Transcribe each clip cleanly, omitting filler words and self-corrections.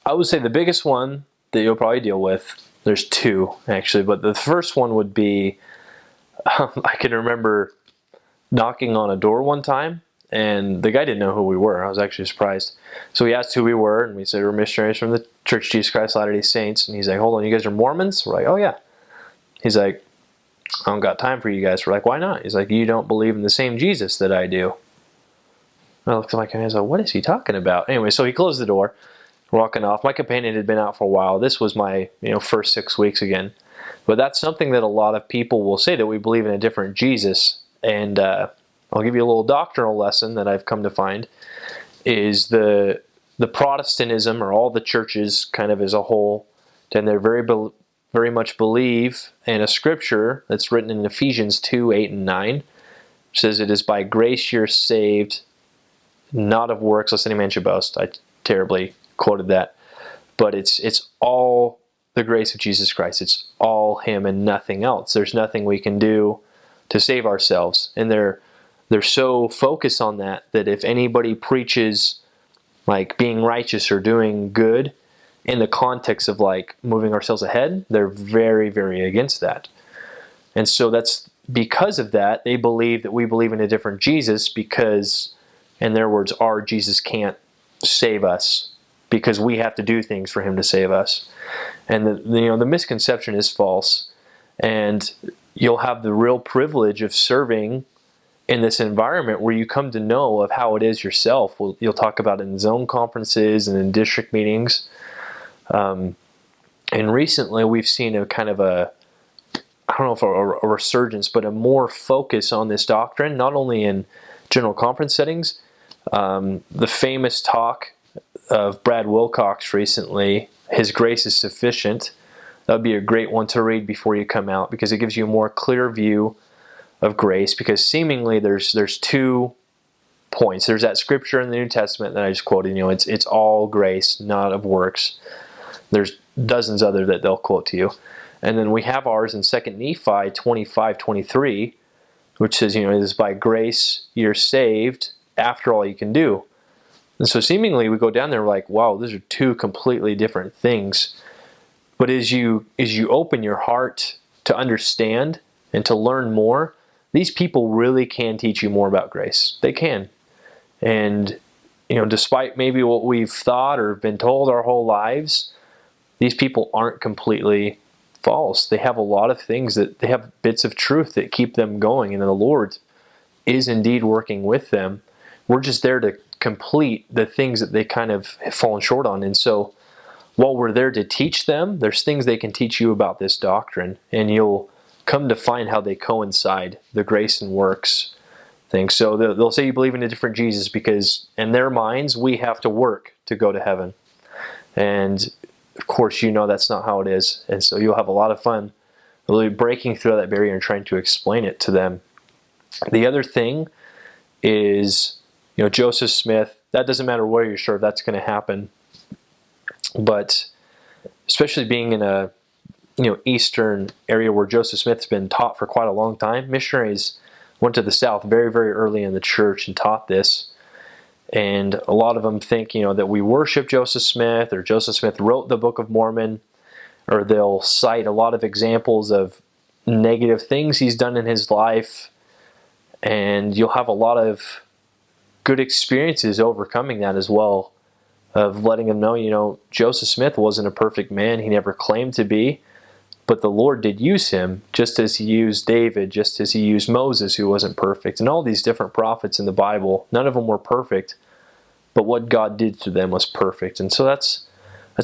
I would say the biggest one that you'll probably deal with, there's two actually, but the first one would be I can remember knocking on a door one time, and the guy didn't know who we were. I was actually surprised. So he asked who we were, and we said we're missionaries from the Church of Jesus Christ Latter-day Saints. And he's like, hold on, you guys are Mormons? We're like, oh yeah. He's like, I don't got time for you guys. We're like, why not? He's like, you don't believe in the same Jesus that I do. And I looked at my companion, I was like, what is he talking about? Anyway, so he closed the door, walking off. My companion had been out for a while. This was my first 6 weeks again. But that's something that a lot of people will say, that we believe in a different Jesus. And I'll give you a little doctrinal lesson that I've come to find, is the Protestantism, or all the churches kind of as a whole, and they're very much believe in a scripture that's written in Ephesians 2, 8, and 9, which says, it is by grace you're saved, not of works, lest any man should boast. I terribly quoted that. But it's all the grace of Jesus Christ. It's all Him and nothing else. There's nothing we can do to save ourselves. And they're so focused on that if anybody preaches like being righteous or doing good in the context of like moving ourselves ahead, they're very, very against that. And so that's because of that, they believe that we believe in a different Jesus because, in their words, our Jesus can't save us because we have to do things for Him to save us. And the misconception is false. And you'll have the real privilege of serving in this environment where you come to know of how it is yourself. You'll talk about it in zone conferences and in district meetings. And recently we've seen a kind of I don't know if a resurgence, but a more focus on this doctrine, not only in general conference settings. The famous talk of Brad Wilcox recently, His Grace is Sufficient. That would be a great one to read before you come out, because it gives you a more clear view of grace. Because seemingly there's 2 points. There's that scripture in the New Testament that I just quoted. It's all grace, not of works. There's dozens other that they'll quote to you. And then we have ours in 2 Nephi 25:23, which says, it is by grace you're saved after all you can do. And so seemingly we go down there like, wow, those are 2 completely different things. But as you open your heart to understand and to learn more, these people really can teach you more about grace. They can. And despite maybe what we've thought or been told our whole lives, these people aren't completely false. They have a lot of things they have bits of truth that keep them going, and the Lord is indeed working with them. We're just there to complete the things that they kind of have fallen short on. And so while we're there to teach them, there's things they can teach you about this doctrine, and you'll come to find how they coincide, the grace and works thing. So they'll say you believe in a different Jesus because in their minds we have to work to go to heaven. And of course that's not how it is. And so you'll have a lot of fun really breaking through that barrier and trying to explain it to them. The other thing is, Joseph Smith, that doesn't matter where you're sure that's going to happen. But especially being in a eastern area where Joseph Smith's been taught for quite a long time, missionaries went to the South very, very early in the church and taught this. And a lot of them think, that we worship Joseph Smith, or Joseph Smith wrote the Book of Mormon, or they'll cite a lot of examples of negative things he's done in his life. And you'll have a lot of good experiences overcoming that as well, of letting them know, Joseph Smith wasn't a perfect man. He never claimed to be. But the Lord did use him, just as He used David, just as He used Moses, who wasn't perfect. And all these different prophets in the Bible, none of them were perfect, but what God did through them was perfect. And so that's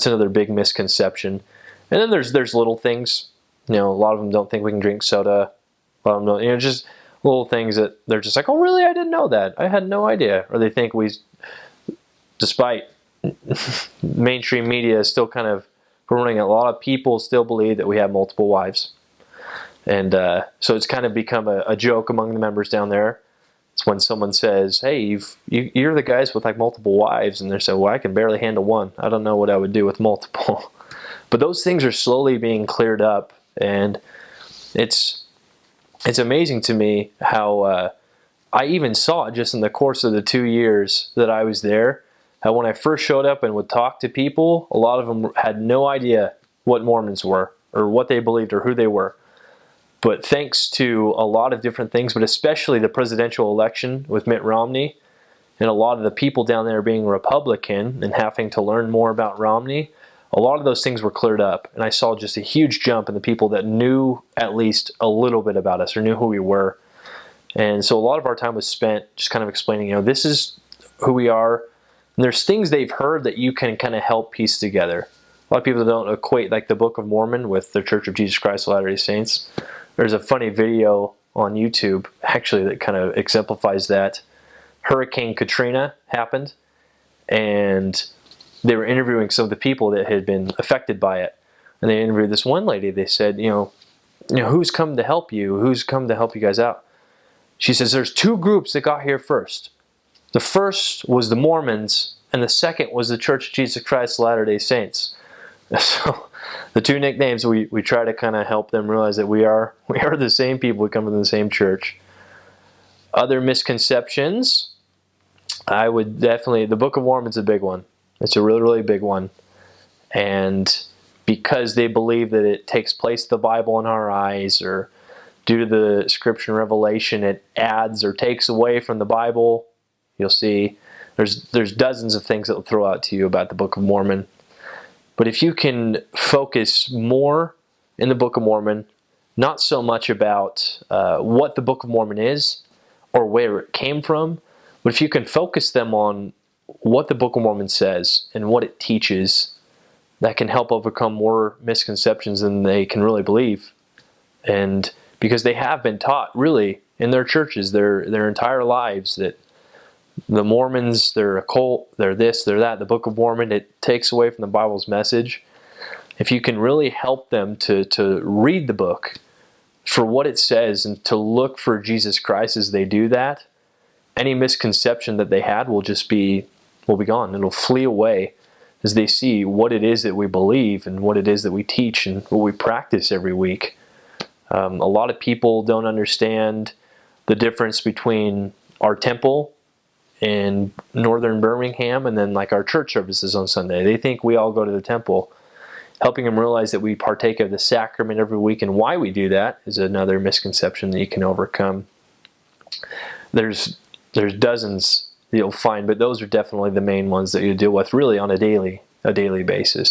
another big misconception. And then there's little things. A lot of them don't think we can drink soda. A lot of them don't, just little things that they're just like, oh, really? I didn't know that. I had no idea. Or they think despite mainstream media is still kind of ruining, a lot of people still believe that we have multiple wives. And so it's kind of become a joke among the members down there. It's when someone says, hey, you're the guys with like multiple wives, and they say, well, I can barely handle one. I don't know what I would do with multiple. But those things are slowly being cleared up, and it's amazing to me how I even saw it just in the course of the 2 years that I was there, how when I first showed up and would talk to people, a lot of them had no idea what Mormons were or what they believed or who they were. But thanks to a lot of different things, but especially the presidential election with Mitt Romney and a lot of the people down there being Republican and having to learn more about Romney, a lot of those things were cleared up. And I saw just a huge jump in the people that knew at least a little bit about us or knew who we were. And so a lot of our time was spent just kind of explaining, this is who we are. And there's things they've heard that you can kind of help piece together. A lot of people don't equate like the Book of Mormon with the Church of Jesus Christ of Latter-day Saints. There's a funny video on YouTube actually that kind of exemplifies that. Hurricane Katrina happened, and they were interviewing some of the people that had been affected by it. And they interviewed this one lady. They said, who's come to help you? Who's come to help you guys out? She says, there's two groups that got here first. The first was the Mormons, and the second was the Church of Jesus Christ of Latter-day Saints. So the two nicknames, we try to kind of help them realize that we are the same people. We come from the same church. Other misconceptions, I would definitely, the Book of Mormon's a big one. It's a really, really big one. And because they believe that it takes place the Bible in our eyes, or due to the scripture and revelation, it adds or takes away from the Bible. You'll see there's dozens of things that will throw out to you about the Book of Mormon. But if you can focus more in the Book of Mormon, not so much about what the Book of Mormon is or where it came from, but if you can focus them on what the Book of Mormon says and what it teaches, that can help overcome more misconceptions than they can really believe. And because they have been taught really in their churches their entire lives that the Mormons, they're a cult, they're this, they're that. The Book of Mormon, it takes away from the Bible's message. If you can really help them to read the book for what it says and to look for Jesus Christ as they do that, any misconception that they had will be gone. It'll flee away as they see what it is that we believe and what it is that we teach and what we practice every week. A lot of people don't understand the difference between our temple in northern Birmingham and then like our church services on Sunday. They think we all go to the temple. Helping them realize that we partake of the sacrament every week and why we do that is another misconception that you can overcome. There's dozens that you'll find, but those are definitely the main ones that you deal with really on a daily basis.